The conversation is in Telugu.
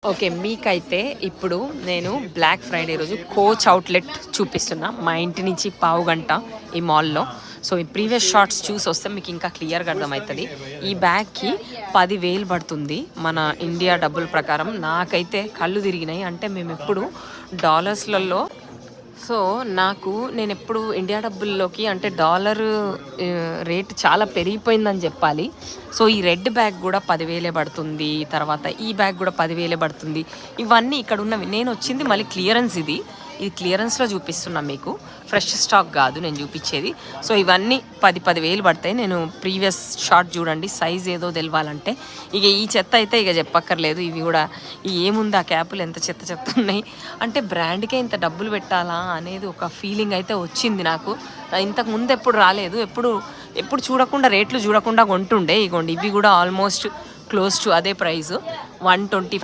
ఓకే. మీకైతే ఇప్పుడు నేను బ్లాక్ ఫ్రైడే రోజు కోచ్ అవుట్‌లెట్ చూపిస్తున్నా. మా ఇంటి నుంచి పావుగంట ఈ మాల్‌లో. సో, ఈ ప్రీవియస్ షాట్స్ చూసొస్తే మీకు ఇంకా క్లియర్‌గా అర్థమైతది. ఈ బ్యాగ్‌కి 10,000 పడుతుంది. మన ఇండియా డబ్బుల ప్రకారం. నాకైతే కళ్ళు తిరిగినాయి. అంటే మేమెప్పుడు డాలర్స్‌లలో నాకు నేనెప్పుడు ఇండియా డబ్బుల్లోకి అంటే డాలరు రేట్ చాలా పెరిగిపోయిందని జెప్పాలి. సో, ఈ రెడ్ బ్యాగ్ గూడా 10,000 పడుతుంది. తర్వాత ఈ బ్యాగ్ గూడా 10,000 పడుతుంది. ఇవన్నీ ఇక్కడున్నవి. నేనొచ్చింది మళ్ళీ క్లియరెన్స్ ఇది. ఇది క్లియరెన్స్‌లో చూపిస్తున్నా మీకు. ఫ్రెష్ స్టాక్ గాదు నేను చూపిచ్చేది. సో, ఇవన్నీ 10,000 పడతాయి. నేను ప్రీవియస్ షాట్ చూడండి. సైజ్ ఏదో తెలవాలంటే. ఇక ఈ చెత్త అయితే ఇక చెప్పక్కర్లేదు. ఇవి గూడా ఏముంది ఆ క్యాపులు ఎంత చెత్త చెత్త ఉన్నాయి. అంటే బ్రాండ్‌కే ఇంత డబ్బులు పెట్టాలా అనేది ఒక ఫీలింగ్ అయితే వచ్చింది నాకు. ఇంతకు ముందు ఎప్పుడు రాలేదు. ఎప్పుడు చూడకుండా రేట్లు చూడకుండా కొంటుండే. ఇగోండి ఇవి కూడా ఆల్మోస్ట్ క్లోజ్ టు అదే ప్రైస్ 120